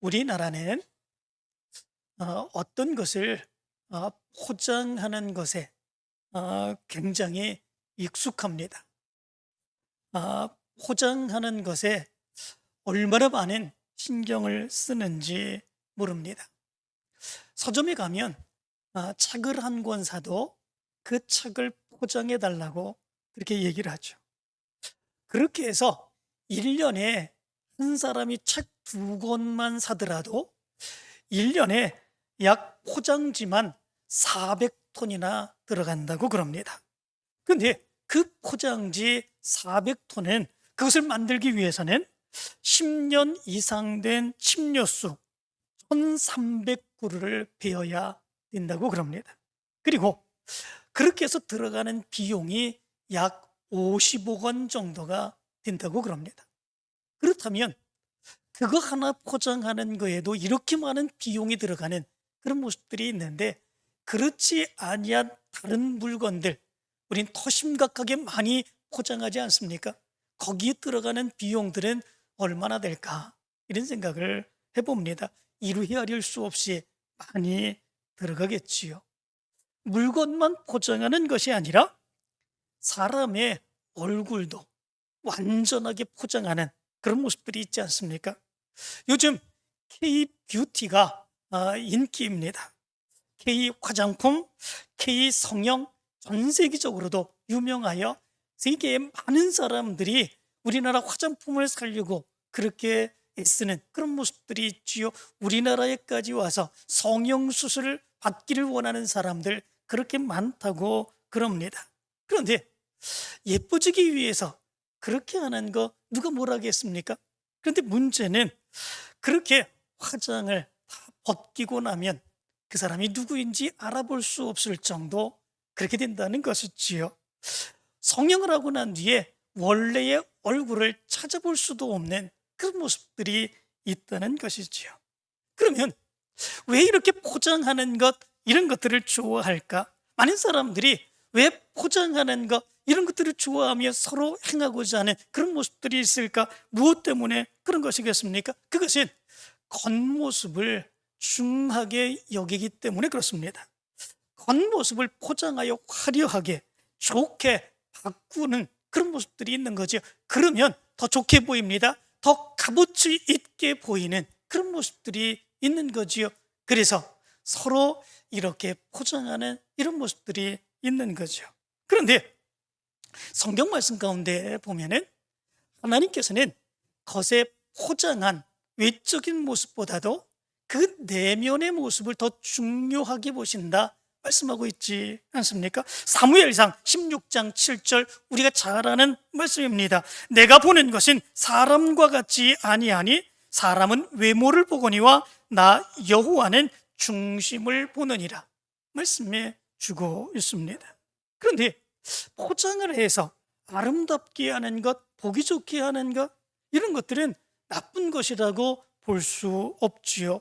우리나라는 어떤 것을 포장하는 것에 굉장히 익숙합니다. 포장하는 것에 얼마나 많은 신경을 쓰는지 모릅니다. 서점에 가면 책을 한 권 사도 그 책을 포장해 달라고 그렇게 얘기를 하죠. 그렇게 해서 1년에 한 사람이 책 두 권만 사더라도 1년에 약 포장지만 400톤이나 들어간다고 그럽니다. 그런데 그 포장지 400톤은 그것을 만들기 위해서는 10년 이상 된 침료수 1300그루를 베어야 된다고 그럽니다. 그리고 그렇게 해서 들어가는 비용이 약 50억 원 정도가 된다고 그럽니다. 그렇다면 그거 하나 포장하는 거에도 이렇게 많은 비용이 들어가는 그런 모습들이 있는데, 그렇지 아니한 다른 물건들 우린 더 심각하게 많이 포장하지 않습니까? 거기에 들어가는 비용들은 얼마나 될까, 이런 생각을 해봅니다. 이루 헤아릴 수 없이 많이 들어가겠지요. 물건만 포장하는 것이 아니라 사람의 얼굴도 완전하게 포장하는 그런 모습들이 있지 않습니까? 요즘 K-뷰티가 인기입니다. K 화장품, K 성형, 전 세계적으로도 유명하여 세계의 많은 사람들이 우리나라 화장품을 사려고 그렇게 애쓰는 그런 모습들이 있지요. 우리나라에까지 와서 성형수술을 받기를 원하는 사람들 그렇게 많다고 그럽니다. 그런데 예뻐지기 위해서 그렇게 하는 거 누가 뭐라 하겠습니까? 그런데 문제는 그렇게 화장을 다 벗기고 나면 그 사람이 누구인지 알아볼 수 없을 정도 그렇게 된다는 것이지요. 성형을 하고 난 뒤에 원래의 얼굴을 찾아볼 수도 없는 그런 모습들이 있다는 것이지요. 그러면 왜 이렇게 포장하는 것, 이런 것들을 좋아할까? 많은 사람들이 왜 포장하는 것, 이런 것들을 좋아하며 서로 행하고자 하는 그런 모습들이 있을까? 무엇 때문에 그런 것이겠습니까? 그것은 겉모습을 중하게 여기기 때문에 그렇습니다. 겉모습을 포장하여 화려하게 좋게 바꾸는 그런 모습들이 있는 거죠. 그러면 더 좋게 보입니다. 더 값어치 있게 보이는 그런 모습들이 있는 거지요. 그래서 서로 이렇게 포장하는 이런 모습들이 있는 거죠. 그런데 성경 말씀 가운데 보면은 하나님께서는 겉에 포장한 외적인 모습보다도 그 내면의 모습을 더 중요하게 보신다 말씀하고 있지 않습니까? 사무엘상 16장 7절, 우리가 잘 아는 말씀입니다. 내가 보는 것은 사람과 같지 아니하니 사람은 외모를 보거니와 나 여호와는 중심을 보느니라 말씀해 주고 있습니다. 그런데 포장을 해서 아름답게 하는 것, 보기 좋게 하는 것, 이런 것들은 나쁜 것이라고 볼 수 없지요.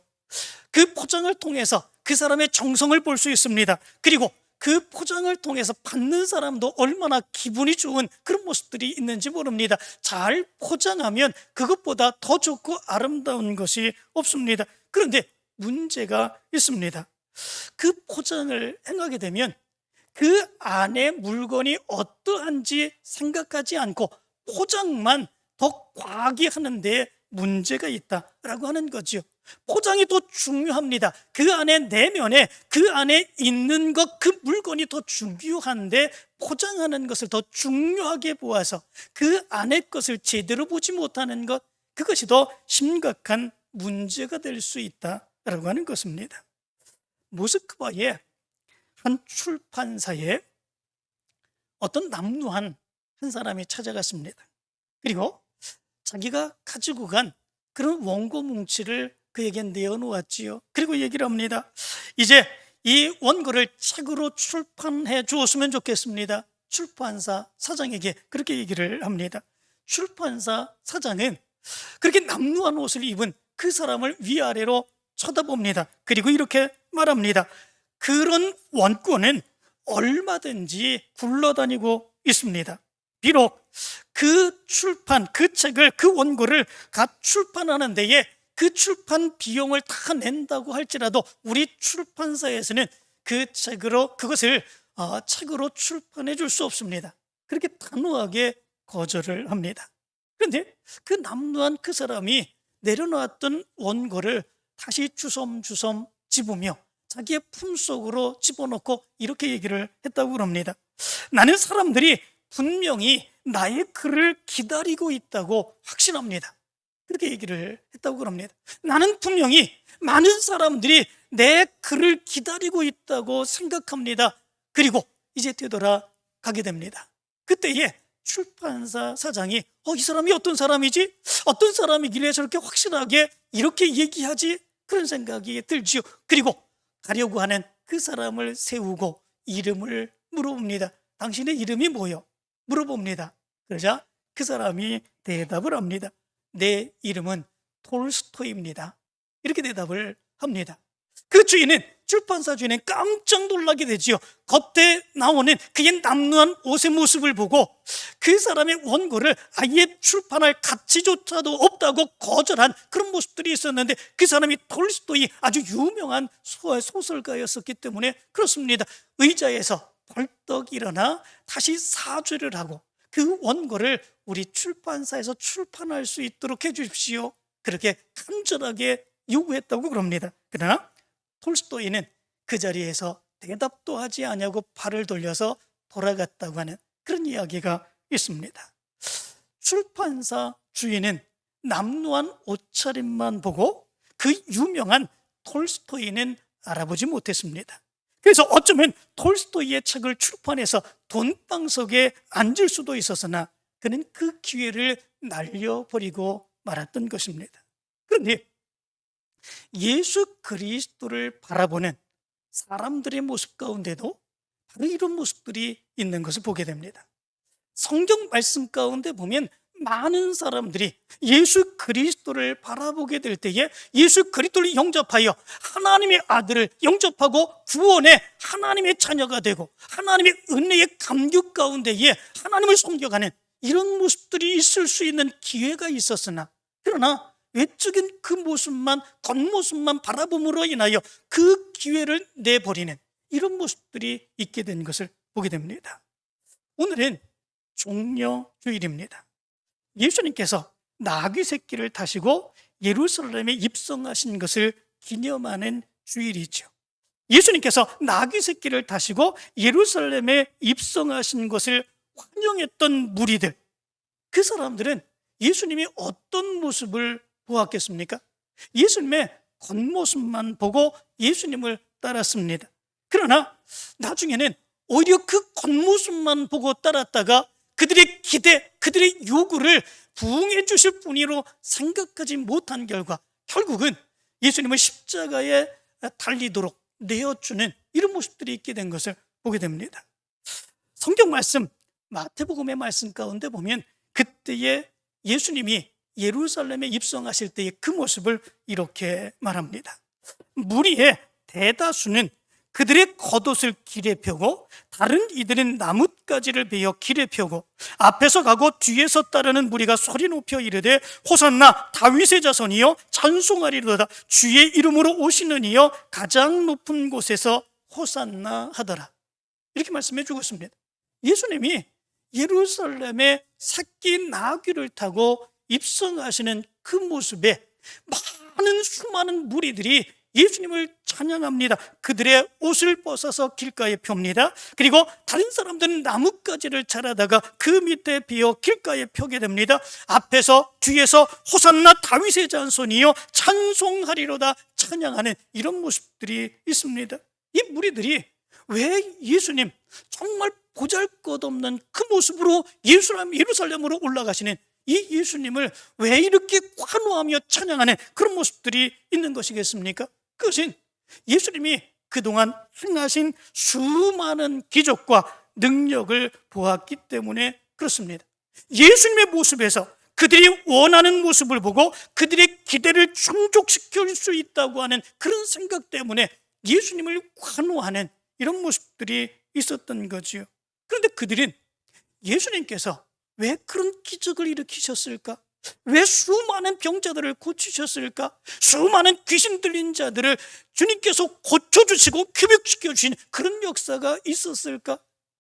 그 포장을 통해서 그 사람의 정성을 볼 수 있습니다. 그리고 그 포장을 통해서 받는 사람도 얼마나 기분이 좋은 그런 모습들이 있는지 모릅니다. 잘 포장하면 그것보다 더 좋고 아름다운 것이 없습니다. 그런데 문제가 있습니다. 그 포장을 행하게 되면 그 안에 물건이 어떠한지 생각하지 않고 포장만 더 과하게 하는데 문제가 있다라고 하는 거죠. 포장이 더 중요합니다. 그 안에 내면에 그 안에 있는 것, 그 물건이 더 중요한데 포장하는 것을 더 중요하게 보아서 그 안에 것을 제대로 보지 못하는 것, 그것이 더 심각한 문제가 될 수 있다라고 하는 것입니다. 모스크바의 한 출판사에 어떤 남루한 한 사람이 찾아갔습니다. 그리고 자기가 가지고 간 그런 원고 뭉치를 그에게 내어놓았지요. 그리고 얘기를 합니다. 이제 이 원고를 책으로 출판해 주었으면 좋겠습니다. 출판사 사장에게 그렇게 얘기를 합니다. 출판사 사장은 그렇게 남루한 옷을 입은 그 사람을 위아래로 쳐다봅니다. 그리고 이렇게 말합니다. 그런 원고는 얼마든지 굴러다니고 있습니다. 비록 그 책을, 그 원고를 갓 출판하는 데에 그 출판 비용을 다 낸다고 할지라도 우리 출판사에서는 그것을 책으로 출판해 줄 수 없습니다. 그렇게 단호하게 거절을 합니다. 그런데 그 남루한 그 사람이 내려놓았던 원고를 다시 주섬주섬 집으며 자기의 품속으로 집어넣고 이렇게 얘기를 했다고 그럽니다. 나는 사람들이 분명히 나의 글을 기다리고 있다고 확신합니다. 그렇게 얘기를 했다고 그럽니다. 나는 분명히 많은 사람들이 내 글을 기다리고 있다고 생각합니다. 그리고 이제 되돌아가게 됩니다. 그때에 출판사 사장이 이 사람이 어떤 사람이지? 어떤 사람이길래 저렇게 확실하게 이렇게 얘기하지? 그런 생각이 들지요. 그리고 가려고 하는 그 사람을 세우고 이름을 물어봅니다. 당신의 이름이 뭐요? 물어봅니다. 그러자 그 사람이 대답을 합니다. 내 이름은 톨스토이입니다. 이렇게 대답을 합니다. 그 주인은, 출판사 주인은 깜짝 놀라게 되지요. 겉에 나오는 그의 남루한 옷의 모습을 보고 그 사람의 원고를 아예 출판할 가치조차도 없다고 거절한 그런 모습들이 있었는데, 그 사람이 톨스토이, 아주 유명한 소설가였었기 때문에 그렇습니다. 의자에서 벌떡 일어나 다시 사죄를 하고 그 원고를 우리 출판사에서 출판할 수 있도록 해주십시오, 그렇게 간절하게 요구했다고 그럽니다. 그러나 톨스토이는 그 자리에서 대답도 하지 않냐고 팔을 돌려서 돌아갔다고 하는 그런 이야기가 있습니다. 출판사 주인은 남루한 옷차림만 보고 그 유명한 톨스토이는 알아보지 못했습니다. 그래서 어쩌면 톨스토이의 책을 출판해서 돈방석에 앉을 수도 있었으나 그는 그 기회를 날려버리고 말았던 것입니다. 그런데 예수 그리스도를 바라보는 사람들의 모습 가운데도 바로 이런 모습들이 있는 것을 보게 됩니다. 성경 말씀 가운데 보면 많은 사람들이 예수 그리스도를 바라보게 될 때에 예수 그리스도를 영접하여 하나님의 아들을 영접하고 구원의 하나님의 자녀가 되고 하나님의 은혜의 감격 가운데에 하나님을 섬겨가는 이런 모습들이 있을 수 있는 기회가 있었으나, 그러나 외적인 그 모습만, 겉모습만 바라봄으로 인하여 그 기회를 내버리는 이런 모습들이 있게 된 것을 보게 됩니다. 오늘은 종려주일입니다. 예수님께서 나귀 새끼를 타시고 예루살렘에 입성하신 것을 기념하는 주일이죠. 예수님께서 나귀 새끼를 타시고 예루살렘에 입성하신 것을 환영했던 무리들, 그 사람들은 예수님이 어떤 모습을 보았겠습니까? 예수님의 겉모습만 보고 예수님을 따랐습니다. 그러나 나중에는 오히려 그 겉모습만 보고 따랐다가 그들의 기대, 그들의 요구를 부응해 주실 분이로 생각하지 못한 결과 결국은 예수님을 십자가에 달리도록 내어주는 이런 모습들이 있게 된 것을 보게 됩니다. 성경 말씀, 마태복음의 말씀 가운데 보면 그때의 예수님이 예루살렘에 입성하실 때의 그 모습을 이렇게 말합니다. 무리의 대다수는 그들의 겉옷을 길에 펴고 다른 이들은 나뭇가지를 베어 길에 펴고 앞에서 가고 뒤에서 따르는 무리가 소리 높여 이르되 호산나 다윗의 자손이여 찬송하리로다, 주의 이름으로 오시는 이여 가장 높은 곳에서 호산나 하더라. 이렇게 말씀해 주고 있습니다. 예수님이 예루살렘에 새끼 나귀를 타고 입성하시는 그 모습에 많은 수많은 무리들이 예수님을 찬양합니다. 그들의 옷을 벗어서 길가에 펴니다. 그리고 다른 사람들은 나뭇가지를 자라다가 그 밑에 비어 길가에 펴게 됩니다. 앞에서 뒤에서 호산나 다윗의 자손이여 찬송하리로다 찬양하는 이런 모습들이 있습니다. 이 무리들이 왜 예수님 정말 보잘것없는 그 모습으로 예루살렘으로 올라가시는 이 예수님을 왜 이렇게 환호하며 찬양하는 그런 모습들이 있는 것이겠습니까? 그것은 예수님이 그동안 행하신 수많은 기적과 능력을 보았기 때문에 그렇습니다. 예수님의 모습에서 그들이 원하는 모습을 보고 그들의 기대를 충족시킬 수 있다고 하는 그런 생각 때문에 예수님을 환호하는 이런 모습들이 있었던 거지요. 그런데 그들은 예수님께서 왜 그런 기적을 일으키셨을까? 왜 수많은 병자들을 고치셨을까? 수많은 귀신 들린 자들을 주님께서 고쳐주시고 회복시켜 주신 그런 역사가 있었을까?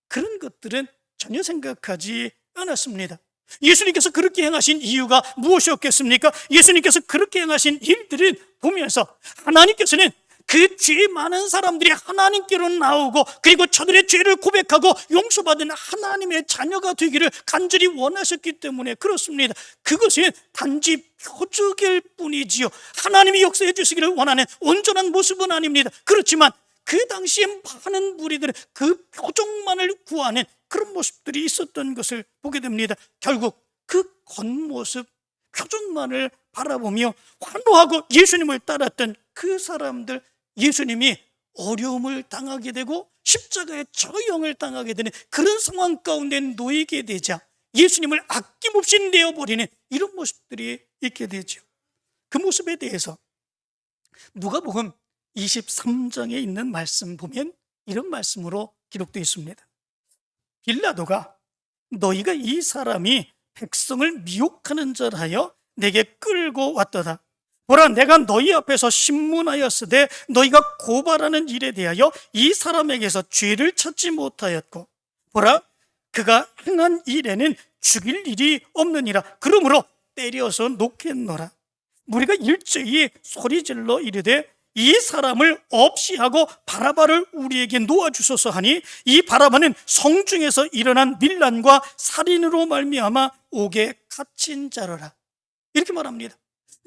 그런 것들은 전혀 생각하지 않았습니다. 예수님께서 그렇게 행하신 이유가 무엇이었겠습니까? 예수님께서 그렇게 행하신 일들을 보면서 하나님께서는 그 죄 많은 사람들이 하나님께로 나오고, 그리고 저들의 죄를 고백하고 용서받은 하나님의 자녀가 되기를 간절히 원하셨기 때문에 그렇습니다. 그것은 단지 표적일 뿐이지요, 하나님이 역사해 주시기를 원하는 온전한 모습은 아닙니다. 그렇지만 그 당시에 많은 무리들은 그 표적만을 구하는 그런 모습들이 있었던 것을 보게 됩니다. 결국 그 겉모습, 표적만을 바라보며 환호하고 예수님을 따랐던 그 사람들, 예수님이 어려움을 당하게 되고 십자가의 처형을 당하게 되는 그런 상황 가운데 놓이게 되자 예수님을 아낌없이 내어버리는 이런 모습들이 있게 되죠. 그 모습에 대해서 누가복음 23장에 있는 말씀 보면 이런 말씀으로 기록되어 있습니다. 빌라도가 너희가 이 사람이 백성을 미혹하는 자라 하여 내게 끌고 왔도다. 보라, 내가 너희 앞에서 신문하였으되 너희가 고발하는 일에 대하여 이 사람에게서 죄를 찾지 못하였고, 보라, 그가 행한 일에는 죽일 일이 없느니라. 그러므로 때려서 놓겠노라. 우리가 일제히 소리질러 이르되 이 사람을 없이 하고 바라바를 우리에게 놓아주소서 하니, 이 바라바는 성중에서 일어난 밀란과 살인으로 말미암아 옥에 갇힌 자로라. 이렇게 말합니다.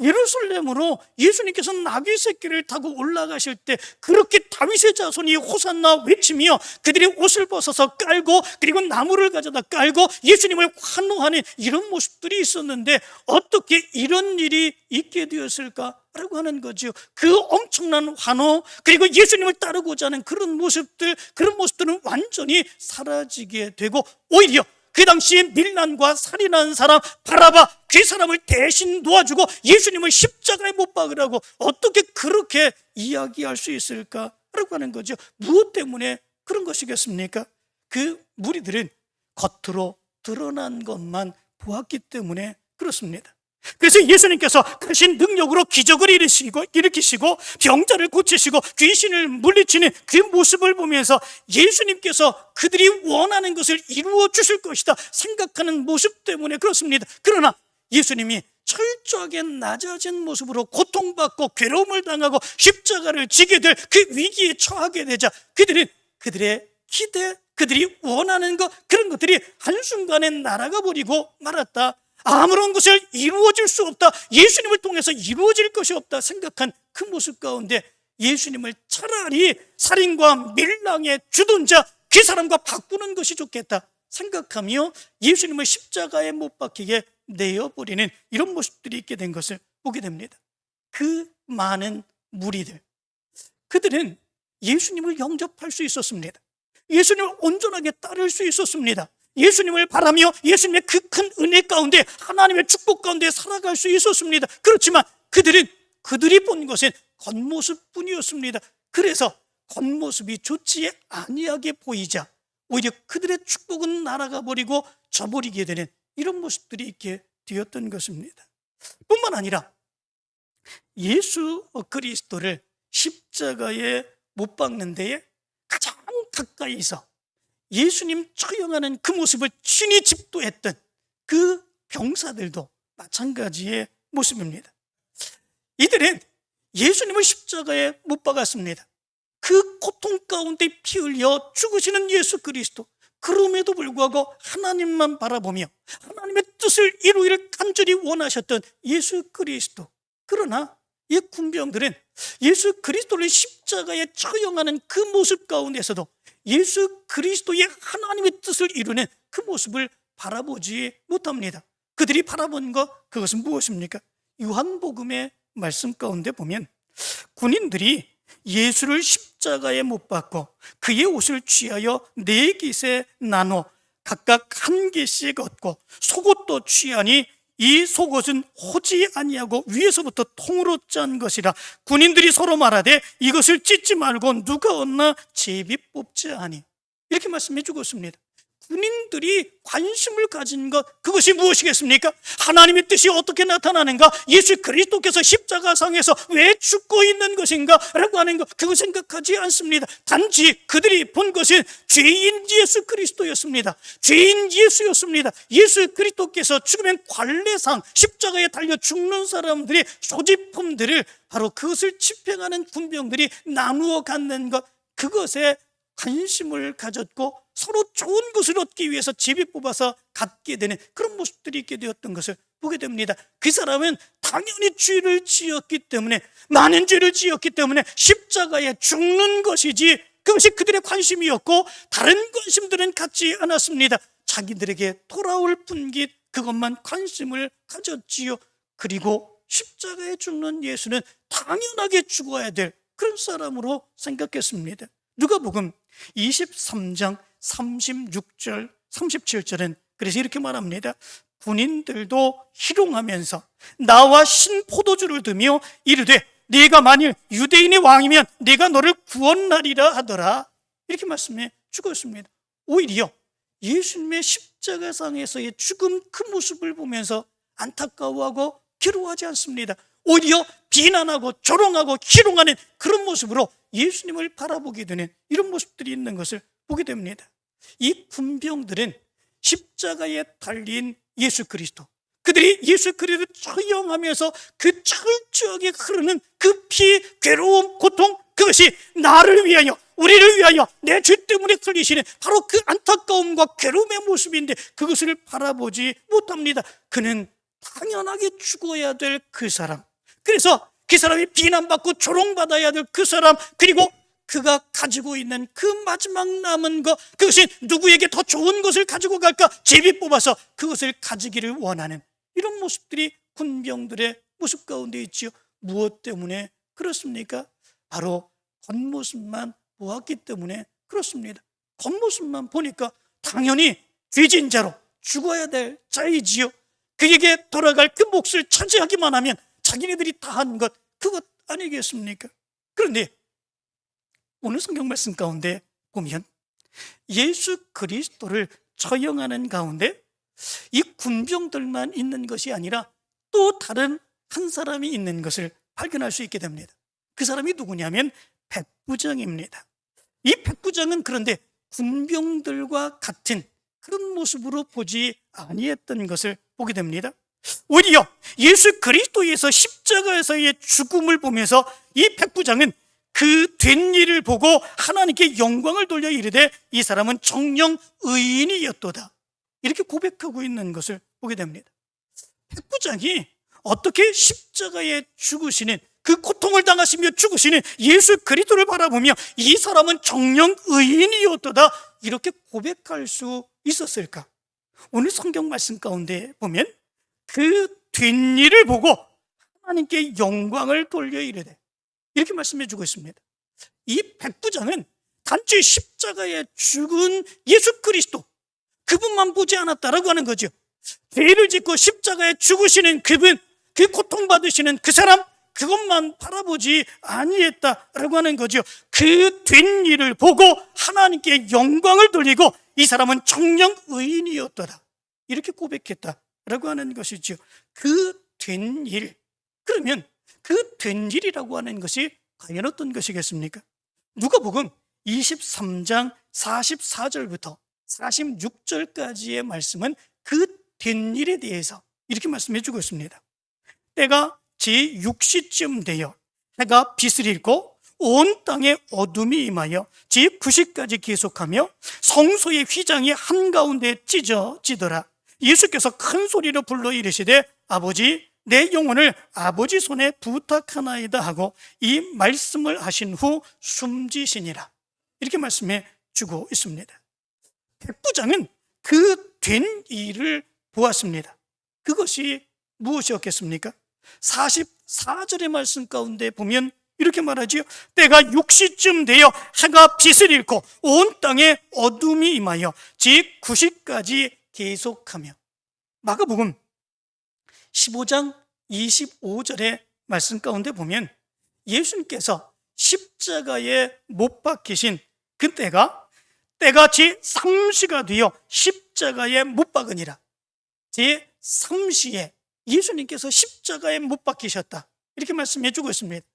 예루살렘으로 예수님께서 나귀 새끼를 타고 올라가실 때 그렇게 다윗의 자손이 호산나 외치며 그들이 옷을 벗어서 깔고 그리고 나무를 가져다 깔고 예수님을 환호하는 이런 모습들이 있었는데, 어떻게 이런 일이 있게 되었을까라고 하는 거죠. 그 엄청난 환호, 그리고 예수님을 따르고자 하는 그런 모습들은 완전히 사라지게 되고, 오히려 그 당시에 밀란과 살인한 사람 바라바, 그 사람을 대신 놓아주고 예수님을 십자가에 못 박으라고 어떻게 그렇게 이야기할 수 있을까라고 하는 거죠. 무엇 때문에 그런 것이겠습니까? 그 무리들은 겉으로 드러난 것만 보았기 때문에 그렇습니다. 그래서 예수님께서 크신 능력으로 기적을 일으키시고 병자를 고치시고 귀신을 물리치는 그 모습을 보면서 예수님께서 그들이 원하는 것을 이루어 주실 것이다 생각하는 모습 때문에 그렇습니다. 그러나 예수님이 철저하게 낮아진 모습으로 고통받고 괴로움을 당하고 십자가를 지게 될 그 위기에 처하게 되자 그들의 기대, 그들이 원하는 것, 그런 것들이 한순간에 날아가 버리고 말았다. 아무런 것을 이루어질 수 없다, 예수님을 통해서 이루어질 것이 없다 생각한 그 모습 가운데 예수님을 차라리 살인과 밀랑의 주둔자, 그 사람과 바꾸는 것이 좋겠다 생각하며 예수님을 십자가에 못 박히게 내어버리는 이런 모습들이 있게 된 것을 보게 됩니다. 그 많은 무리들, 그들은 예수님을 영접할 수 있었습니다. 예수님을 온전하게 따를 수 있었습니다. 예수님을 바라며 예수님의 그 큰 은혜 가운데, 하나님의 축복 가운데 살아갈 수 있었습니다. 그렇지만 그들이 본 것은 겉모습뿐이었습니다. 그래서 겉모습이 좋지 아니하게 보이자 오히려 그들의 축복은 날아가 버리고 져버리게 되는 이런 모습들이 있게 되었던 것입니다. 뿐만 아니라 예수 그리스도를 십자가에 못 박는 데에 가장 가까이서 예수님 처형하는 그 모습을 친히 집도했던 그 병사들도 마찬가지의 모습입니다. 이들은 예수님을 십자가에 못 박았습니다. 그 고통 가운데 피 흘려 죽으시는 예수 그리스도, 그럼에도 불구하고 하나님만 바라보며 하나님의 뜻을 이루기를 간절히 원하셨던 예수 그리스도, 그러나 이 군병들은 예수 그리스도를 십자가에 처형하는 그 모습 가운데서도 예수 그리스도의 하나님의 뜻을 이루는 그 모습을 바라보지 못합니다. 그들이 바라본 것, 그것은 무엇입니까? 요한복음의 말씀 가운데 보면 군인들이 예수를 십자가에 못 박고 그의 옷을 취하여 네 깃에 나눠 각각 한 개씩 얻고 속옷도 취하니 이 속옷은 호지 아니하고 위에서부터 통으로 짠 것이라. 군인들이 서로 말하되 이것을 찢지 말고 누가 얻나 제비 뽑자 하니. 이렇게 말씀해 주고 있습니다. 군인들이 관심을 가진 것, 그것이 무엇이겠습니까? 하나님의 뜻이 어떻게 나타나는가? 예수 그리스도께서 십자가상에서 왜 죽고 있는 것인가? 라고 하는 것, 그거 생각하지 않습니다. 단지 그들이 본 것은 죄인 예수 그리스도였습니다. 죄인 예수였습니다. 예수 그리스도께서 죽으면 관례상 십자가에 달려 죽는 사람들의 소지품들을 바로 그것을 집행하는 군병들이 나누어 갖는 것, 그것에 관심을 가졌고 서로 좋은 것을 얻기 위해서 제비 뽑아서 갖게 되는 그런 모습들이 있게 되었던 것을 보게 됩니다. 그 사람은 당연히 죄를 지었기 때문에, 많은 죄를 지었기 때문에 십자가에 죽는 것이지 그것이 그들의 관심이었고 다른 관심들은 갖지 않았습니다. 자기들에게 돌아올 분깃, 그것만 관심을 가졌지요. 그리고 십자가에 죽는 예수는 당연하게 죽어야 될 그런 사람으로 생각했습니다. 누가복음 23장 36절 37절은 그래서 이렇게 말합니다. 군인들도 희롱하면서 나와 신포도주를 두며 이르되 네가 만일 유대인의 왕이면 네가 너를 구원하리라 하더라. 이렇게 말씀해 죽었습니다. 오히려 예수님의 십자가상에서의 죽음 그 모습을 보면서 안타까워하고 괴로워하지 않습니다. 오히려 비난하고 조롱하고 희롱하는 그런 모습으로 예수님을 바라보게 되는 이런 모습들이 있는 것을 보게 됩니다. 이 군병들은 십자가에 달린 예수 그리스도, 그들이 예수 그리스도를 처형하면서 그 철저하게 흐르는 그 피, 괴로움, 고통, 그것이 나를 위하여, 우리를 위하여 내 죄 때문에 흘리시는 바로 그 안타까움과 괴로움의 모습인데 그것을 바라보지 못합니다. 그는 당연하게 죽어야 될 그 사람, 그래서 그 사람이 비난받고 조롱받아야 될 그 사람, 그리고 그가 가지고 있는 그 마지막 남은 것, 그것이 누구에게 더 좋은 것을 가지고 갈까 제비 뽑아서 그것을 가지기를 원하는 이런 모습들이 군병들의 모습 가운데 있지요. 무엇 때문에 그렇습니까? 바로 겉모습만 보았기 때문에 그렇습니다. 겉모습만 보니까 당연히 죄진 자로 죽어야 될 자이지요. 그에게 돌아갈 그 몫을 차지하기만 하면 자기네들이 다 한 것, 그것 아니겠습니까? 그런데 오늘 성경 말씀 가운데 보면 예수 그리스도를 처형하는 가운데 이 군병들만 있는 것이 아니라 또 다른 한 사람이 있는 것을 발견할 수 있게 됩니다. 그 사람이 누구냐면 백부장입니다. 이 백부장은 그런데 군병들과 같은 그런 모습으로 보지 아니했던 것을 보게 됩니다. 오히려 예수 그리스도에서 십자가에서의 죽음을 보면서 이 백부장은 그 된 일을 보고 하나님께 영광을 돌려 이르되 이 사람은 정령 의인이었도다, 이렇게 고백하고 있는 것을 보게 됩니다. 백부장이 어떻게 십자가에 죽으시는, 그 고통을 당하시며 죽으시는 예수 그리스도를 바라보며 이 사람은 정령 의인이었도다, 이렇게 고백할 수 있었을까? 오늘 성경 말씀 가운데 보면 그 된 일을 보고 하나님께 영광을 돌려 이르되, 이렇게 말씀해 주고 있습니다. 이 백부장은 단지 십자가에 죽은 예수 그리스도, 그분만 보지 않았다라고 하는 거죠. 죄를 짓고 십자가에 죽으시는 그분, 그 고통받으시는 그 사람, 그것만 바라보지 아니했다라고 하는 거죠. 그 된 일을 보고 하나님께 영광을 돌리고 이 사람은 정령 의인이었더라, 이렇게 고백했다라고 하는 것이죠. 그 된 일, 그러면 그 된 일이라고 하는 것이 과연 어떤 것이겠습니까? 누가복음 23장 44절부터 46절까지의 말씀은 그 된 일에 대해서 이렇게 말씀해 주고 있습니다. 때가 제6시쯤 되어 해가 빛을 잃고 온 땅에 어둠이 임하여 제9시까지 계속하며 성소의 휘장이 한가운데 찢어지더라. 예수께서 큰 소리로 불러 이르시되 아버지, 내 영혼을 아버지 손에 부탁하나이다 하고 이 말씀을 하신 후 숨지시니라, 이렇게 말씀해 주고 있습니다. 백부장은 그 된 일을 보았습니다. 그것이 무엇이었겠습니까? 44절의 말씀 가운데 보면 이렇게 말하지요. 때가 6시쯤 되어 해가 빛을 잃고 온 땅에 어둠이 임하여 제9시까지 계속하며, 마가복음 15장 25절의 말씀 가운데 보면 예수님께서 십자가에 못 박히신 그때가 때가 제3시가 되어 십자가에 못 박으니라. 제3시에 예수님께서 십자가에 못 박히셨다, 이렇게 말씀해 주고 있습니다.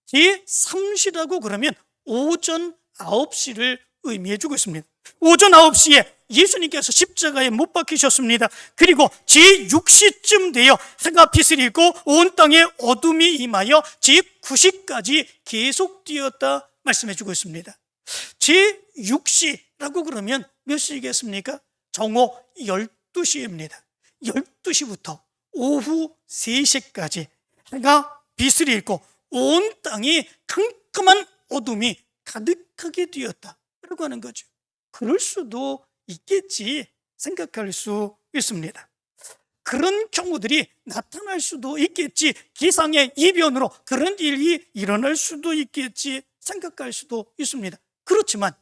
제3시라고 그러면 오전 9시를 의미해 주고 있습니다. 오전 9시에 예수님께서 십자가에 못 박히셨습니다. 그리고 제6시쯤 되어 해가 빛을 잃고 온 땅에 어둠이 임하여 제9시까지 계속되었다 말씀해 주고 있습니다. 제6시라고 그러면 몇 시겠습니까? 정오 12시입니다. 12시부터 오후 3시까지 해가 빛을 잃고 온 땅이 캄캄한 어둠이 가득하게 되었다라고 하는 거죠. 그럴 수도 있겠지 생각할 수 있습니다. 그런 경우들이 나타날 수도 있겠지, 기상의 이변으로 그런 일이 일어날 수도 있겠지 생각할 수도 있습니다. 그렇지만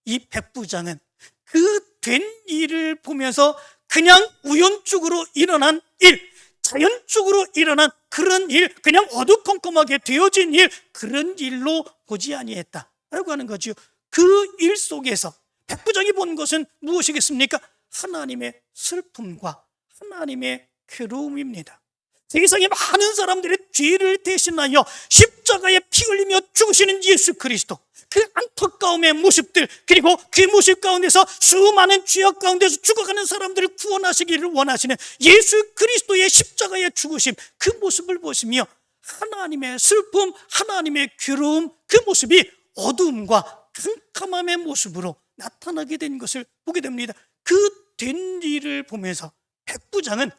이 백부장은 그 된 일을 보면서 그냥 우연적으로 일어난 일, 자연적으로 일어난 그런 일, 그냥 어두컴컴하게 되어진 일, 그런 일로 보지 아니했다라고 하는 거죠. 그 일 속에서 백부장이 본 것은 무엇이겠습니까? 하나님의 슬픔과 하나님의 괴로움입니다. 세상에 많은 사람들의 죄를 대신하여 십자가에 피 흘리며 죽으시는 예수 그리스도, 그 안타까움의 모습들, 그리고 그 모습 가운데서 수많은 죄악 가운데서 죽어가는 사람들을 구원하시기를 원하시는 예수 그리스도의 십자가의 죽으심, 그 모습을 보시며 하나님의 슬픔, 하나님의 괴로움, 그 모습이 어두움과 캄캄함의 모습으로 나타나게 된 것을 보게 됩니다. 그 된 일을 보면서 백부장은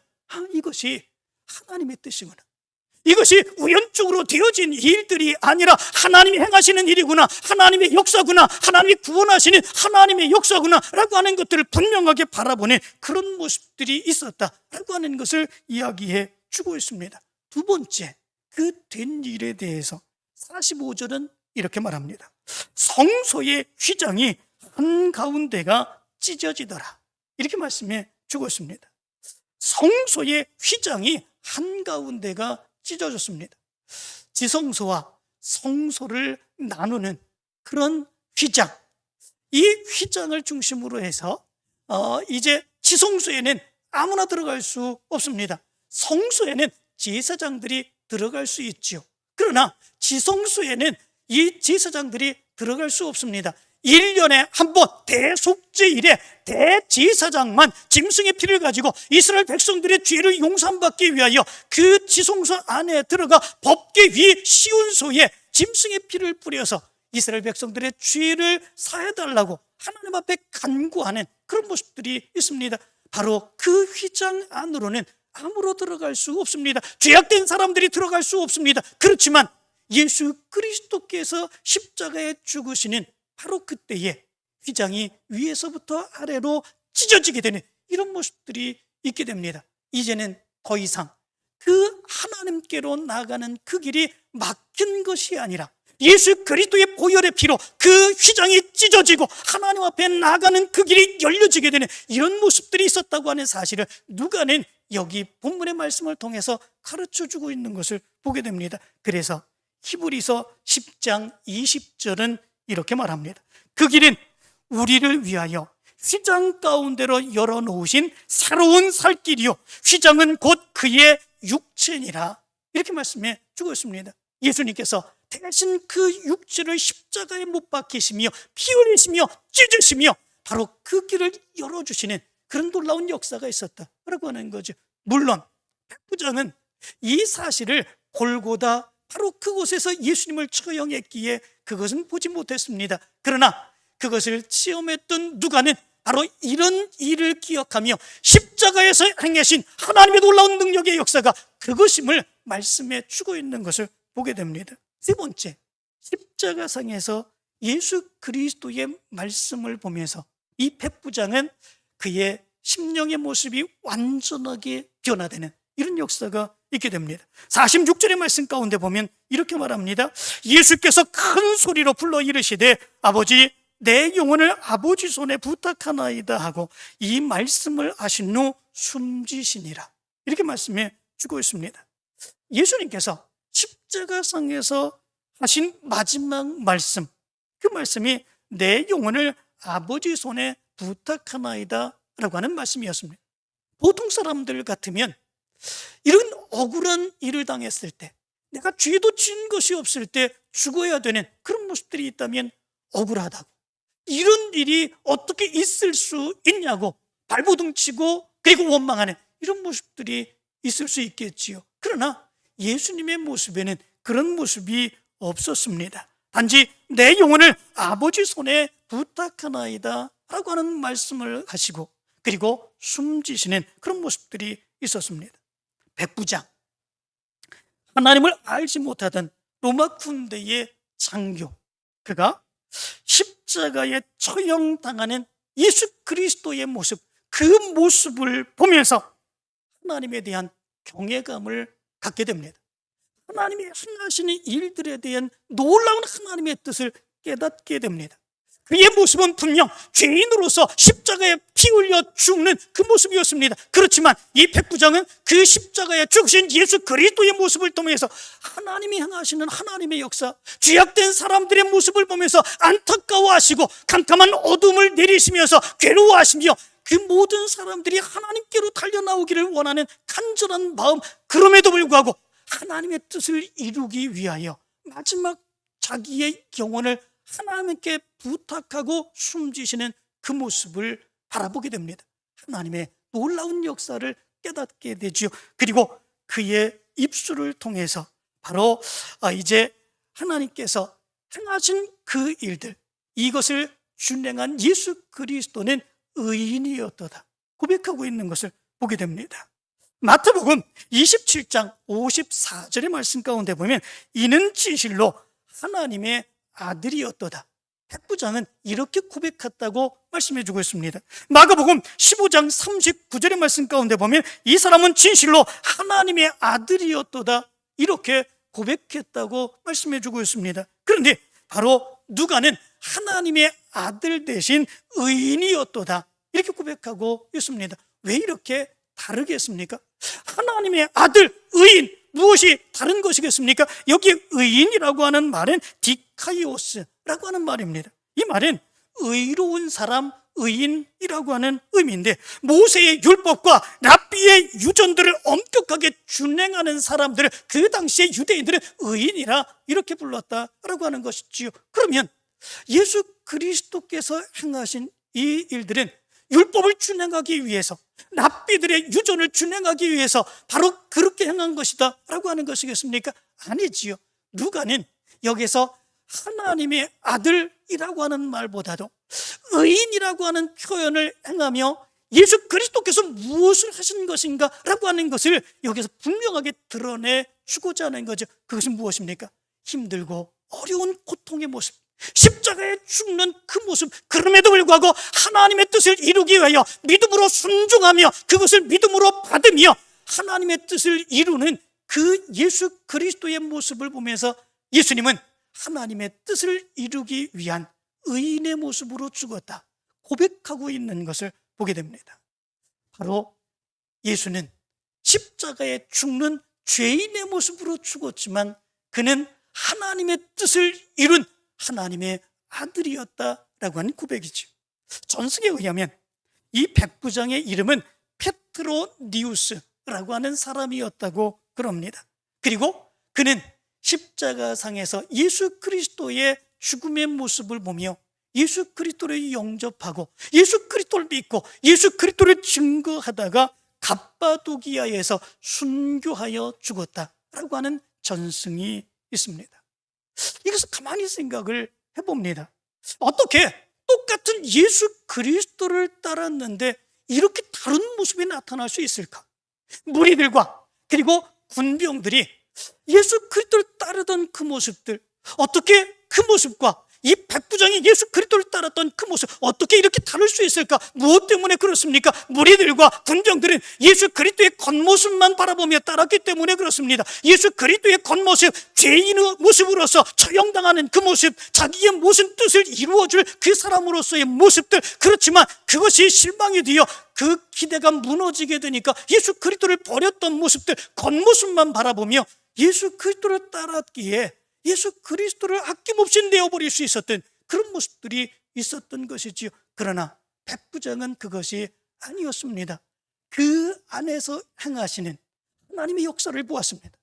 이것이 하나님의 뜻이구나, 이것이 우연적으로 되어진 일들이 아니라 하나님이 행하시는 일이구나, 하나님의 역사구나, 하나님이 구원하시는 하나님의 역사구나 라고 하는 것들을 분명하게 바라보는 그런 모습들이 있었다라고 하는 것을 이야기해 주고 있습니다. 두 번째, 그 된 일에 대해서 45절은 이렇게 말합니다. 성소의 휘장이 한가운데가 찢어지더라, 이렇게 말씀해 주고 있습니다. 성소의 휘장이 한가운데가 찢어졌습니다. 지성소와 성소를 나누는 그런 휘장, 이 휘장을 중심으로 해서 이제 지성소에는 아무나 들어갈 수 없습니다. 성소에는 제사장들이 들어갈 수 있죠. 그러나 지성소에는 이 제사장들이 들어갈 수 없습니다. 1년에 한 번 대속죄일에 대제사장만 짐승의 피를 가지고 이스라엘 백성들의 죄를 용서받기 위하여 그 지성소 안에 들어가 법궤 위 시온소에 짐승의 피를 뿌려서 이스라엘 백성들의 죄를 사해달라고 하나님 앞에 간구하는 그런 모습들이 있습니다. 바로 그 휘장 안으로는 아무로 들어갈 수 없습니다. 죄악된 사람들이 들어갈 수 없습니다. 그렇지만 예수 그리스도께서 십자가에 죽으시는 바로 그때에 휘장이 위에서부터 아래로 찢어지게 되는 이런 모습들이 있게 됩니다. 이제는 더 이상 그 하나님께로 나가는 그 길이 막힌 것이 아니라 예수 그리스도의 보혈의 피로 그 휘장이 찢어지고 하나님 앞에 나가는 그 길이 열려지게 되는 이런 모습들이 있었다고 하는 사실을 누가는 여기 본문의 말씀을 통해서 가르쳐주고 있는 것을 보게 됩니다. 그래서 히브리서 10장 20절은 이렇게 말합니다. 그 길은 우리를 위하여 휘장 가운데로 열어놓으신 새로운 살 길이요, 휘장은 곧 그의 육체니라, 이렇게 말씀해 주고 있습니다. 예수님께서 대신 그 육체를 십자가에 못 박히시며 피 흘리시며 찢으시며 바로 그 길을 열어주시는 그런 놀라운 역사가 있었다라고 하는 거죠. 물론 백부장은 이 사실을 골고다 바로 그곳에서 예수님을 처형했기에 그것은 보지 못했습니다. 그러나 그것을 체험했던 누가는 바로 이런 일을 기억하며 십자가에서 행하신 하나님의 놀라운 능력의 역사가 그것임을 말씀해 주고 있는 것을 보게 됩니다. 세 번째, 십자가상에서 예수 그리스도의 말씀을 보면서 이 백부장은 그의 심령의 모습이 완전하게 변화되는 이런 역사가 있게 됩니다. 46절의 말씀 가운데 보면 이렇게 말합니다. 예수께서 큰 소리로 불러 이르시되 아버지, 내 영혼을 아버지 손에 부탁하나이다 하고 이 말씀을 하신 후 숨지시니라, 이렇게 말씀해 주고 있습니다. 예수님께서 십자가상에서 하신 마지막 말씀, 그 말씀이 내 영혼을 아버지 손에 부탁하나이다 라고 하는 말씀이었습니다. 보통 사람들 같으면 이런 억울한 일을 당했을 때, 내가 죄도 지은 것이 없을 때 죽어야 되는 그런 모습들이 있다면 억울하다고, 이런 일이 어떻게 있을 수 있냐고 발버둥 치고 그리고 원망하는 이런 모습들이 있을 수 있겠지요. 그러나 예수님의 모습에는 그런 모습이 없었습니다. 단지 내 영혼을 아버지 손에 부탁하나이다 라고 하는 말씀을 하시고 그리고 숨지시는 그런 모습들이 있었습니다. 백부장, 하나님을 알지 못하던 로마 군대의 장교, 그가 십자가에 처형당하는 예수 그리스도의 모습, 그 모습을 보면서 하나님에 대한 경외감을 갖게 됩니다. 하나님이 행하시는 일들에 대한 놀라운 하나님의 뜻을 깨닫게 됩니다. 그의 모습은 분명 죄인으로서 십자가에 피 흘려 죽는 그 모습이었습니다. 그렇지만 이 백부장은 그 십자가에 죽으신 예수 그리스도의 모습을 통해서 하나님이 행하시는 하나님의 역사, 죄악된 사람들의 모습을 보면서 안타까워하시고 캄캄한 어둠을 내리시면서 괴로워하시며 그 모든 사람들이 하나님께로 달려나오기를 원하는 간절한 마음, 그럼에도 불구하고 하나님의 뜻을 이루기 위하여 마지막 자기의 영혼을 하나님께 부탁하고 숨지시는 그 모습을 바라보게 됩니다. 하나님의 놀라운 역사를 깨닫게 되지요. 그리고 그의 입술을 통해서 바로 이제 하나님께서 행하신 그 일들, 이것을 준행한 예수 그리스도는 의인이었도다 고백하고 있는 것을 보게 됩니다. 마태복음 27장 54절의 말씀 가운데 보면 이는 진실로 하나님의 아들이었도다. 백부장은 이렇게 고백했다고 말씀해 주고 있습니다. 마가복음 15장 39절의 말씀 가운데 보면 이 사람은 진실로 하나님의 아들이었도다 이렇게 고백했다고 말씀해 주고 있습니다. 그런데 바로 누가는 하나님의 아들 대신 의인이었도다 이렇게 고백하고 있습니다. 왜 이렇게 다르겠습니까? 하나님의 아들, 의인, 무엇이 다른 것이겠습니까? 여기 의인이라고 하는 말은 디카이오스라고 하는 말입니다. 이 말은 의로운 사람, 의인이라고 하는 의미인데, 모세의 율법과 랍비의 유전들을 엄격하게 준행하는 사람들을 그 당시의 유대인들은 의인이라 이렇게 불렀다라고 하는 것이지요. 그러면 예수 그리스도께서 행하신 이 일들은 율법을 준행하기 위해서, 랍비들의 유전을 준행하기 위해서 바로 그렇게 행한 것이다 라고 하는 것이겠습니까? 아니지요. 누가는 여기서 하나님의 아들이라고 하는 말보다도 의인이라고 하는 표현을 행하며 예수 그리스도께서 무엇을 하신 것인가 라고 하는 것을 여기서 분명하게 드러내 주고자 하는 거죠. 그것은 무엇입니까? 힘들고 어려운 고통의 모습, 십자가에 죽는 그 모습, 그럼에도 불구하고 하나님의 뜻을 이루기 위하여 믿음으로 순종하며 그것을 믿음으로 받으며 하나님의 뜻을 이루는 그 예수 그리스도의 모습을 보면서 예수님은 하나님의 뜻을 이루기 위한 의인의 모습으로 죽었다 고백하고 있는 것을 보게 됩니다. 바로 예수는 십자가에 죽는 죄인의 모습으로 죽었지만 그는 하나님의 뜻을 이룬 하나님의 아들이었다라고 하는 고백이죠. 전승에 의하면 이 백부장의 이름은 페트로니우스라고 하는 사람이었다고 그럽니다. 그리고 그는 십자가상에서 예수 그리스도의 죽음의 모습을 보며 예수 그리스도를 영접하고 예수 그리스도를 믿고 예수 그리스도를 증거하다가 갑바도기아에서 순교하여 죽었다라고 하는 전승이 있습니다. 이것을 가만히 생각을 해봅니다. 어떻게 똑같은 예수 그리스도를 따랐는데 이렇게 다른 모습이 나타날 수 있을까? 무리들과 그리고 군병들이 예수 그리스도를 따르던 그 모습들, 어떻게 그 모습과 이 백부장이 예수 그리스도를 따랐던 그 모습 어떻게 이렇게 다를 수 있을까? 무엇 때문에 그렇습니까? 무리들과 군병들은 예수 그리스도의 겉모습만 바라보며 따랐기 때문에 그렇습니다. 예수 그리스도의 겉모습, 죄인의 모습으로서 처형당하는 그 모습, 자기의 모든 뜻을 이루어줄 그 사람으로서의 모습들, 그렇지만 그것이 실망이 되어 그 기대가 무너지게 되니까 예수 그리스도를 버렸던 모습들, 겉모습만 바라보며 예수 그리스도를 따랐기에 예수 그리스도를 아낌없이 내어버릴 수 있었던 그런 모습들이 있었던 것이지요. 그러나 백부장은 그것이 아니었습니다. 그 안에서 행하시는 하나님의 역사를 보았습니다.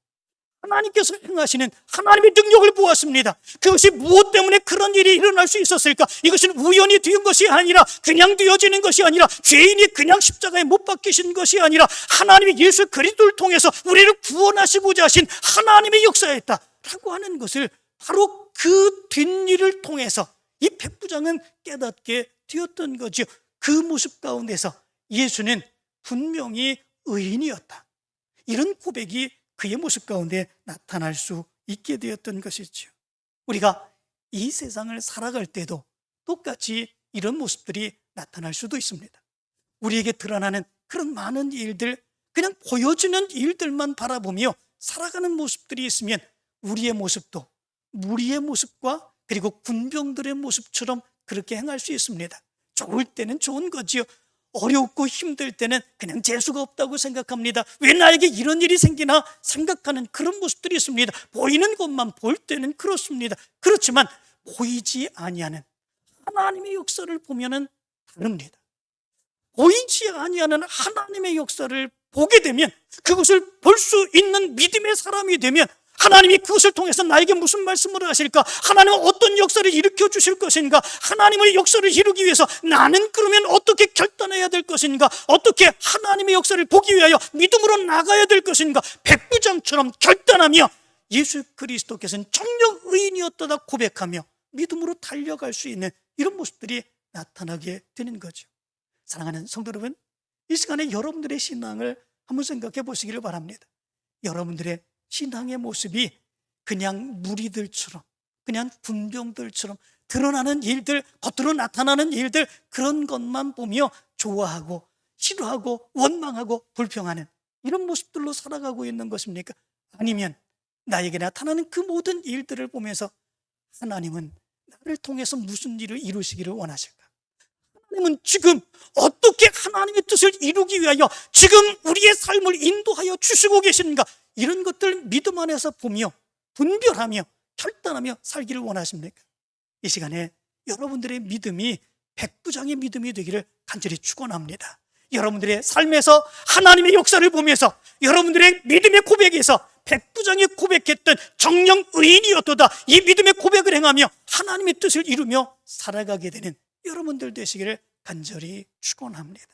하나님께서 행하시는 하나님의 능력을 보았습니다. 그것이 무엇 때문에 그런 일이 일어날 수 있었을까? 이것은 우연히 된 것이 아니라, 그냥 되어지는 것이 아니라, 죄인이 그냥 십자가에 못 박히신 것이 아니라, 하나님이 예수 그리스도를 통해서 우리를 구원하시고자 하신 하나님의 역사였다라고 하는 것을 바로 그 뒷일을 통해서 이 백부장은 깨닫게 되었던 거죠. 그 모습 가운데서 예수는 분명히 의인이었다, 이런 고백이 그의 모습 가운데 나타날 수 있게 되었던 것이죠. 우리가 이 세상을 살아갈 때도 똑같이 이런 모습들이 나타날 수도 있습니다. 우리에게 드러나는 그런 많은 일들, 그냥 보여지는 일들만 바라보며 살아가는 모습들이 있으면 우리의 모습도 무리의 모습과 그리고 군병들의 모습처럼 그렇게 행할 수 있습니다. 좋을 때는 좋은 거지요. 어렵고 힘들 때는 그냥 재수가 없다고 생각합니다. 왜 나에게 이런 일이 생기나 생각하는 그런 모습들이 있습니다. 보이는 것만 볼 때는 그렇습니다. 그렇지만 보이지 아니하는 하나님의 역사를 보면은 다릅니다. 보이지 아니하는 하나님의 역사를 보게 되면, 그것을 볼 수 있는 믿음의 사람이 되면, 하나님이 그것을 통해서 나에게 무슨 말씀을 하실까? 하나님은 어떤 역사를 일으켜 주실 것인가? 하나님의 역사를 이루기 위해서 나는 그러면 어떻게 결단해야 될 것인가? 어떻게 하나님의 역사를 보기 위하여 믿음으로 나가야 될 것인가? 백부장처럼 결단하며 예수 그리스도께서는 정녕 의인이었다고 고백하며 믿음으로 달려갈 수 있는 이런 모습들이 나타나게 되는 거죠. 사랑하는 성도 여러분, 이 시간에 여러분들의 신앙을 한번 생각해 보시기를 바랍니다. 여러분들의 신앙의 모습이 그냥 무리들처럼, 그냥 군병들처럼 드러나는 일들, 겉으로 나타나는 일들, 그런 것만 보며 좋아하고 싫어하고 원망하고 불평하는 이런 모습들로 살아가고 있는 것입니까? 아니면 나에게 나타나는 그 모든 일들을 보면서 하나님은 나를 통해서 무슨 일을 이루시기를 원하실까? 하나님은 지금 어떻게 하나님의 뜻을 이루기 위하여 지금 우리의 삶을 인도하여 주시고 계신가? 이런 것들 믿음 안에서 보며 분별하며 결단하며 살기를 원하십니까? 이 시간에 여러분들의 믿음이 백부장의 믿음이 되기를 간절히 축원합니다. 여러분들의 삶에서 하나님의 역사를 보면서 여러분들의 믿음의 고백에서 백부장이 고백했던 정령 의인이었도다, 이 믿음의 고백을 행하며 하나님의 뜻을 이루며 살아가게 되는 여러분들 되시기를 간절히 축원합니다.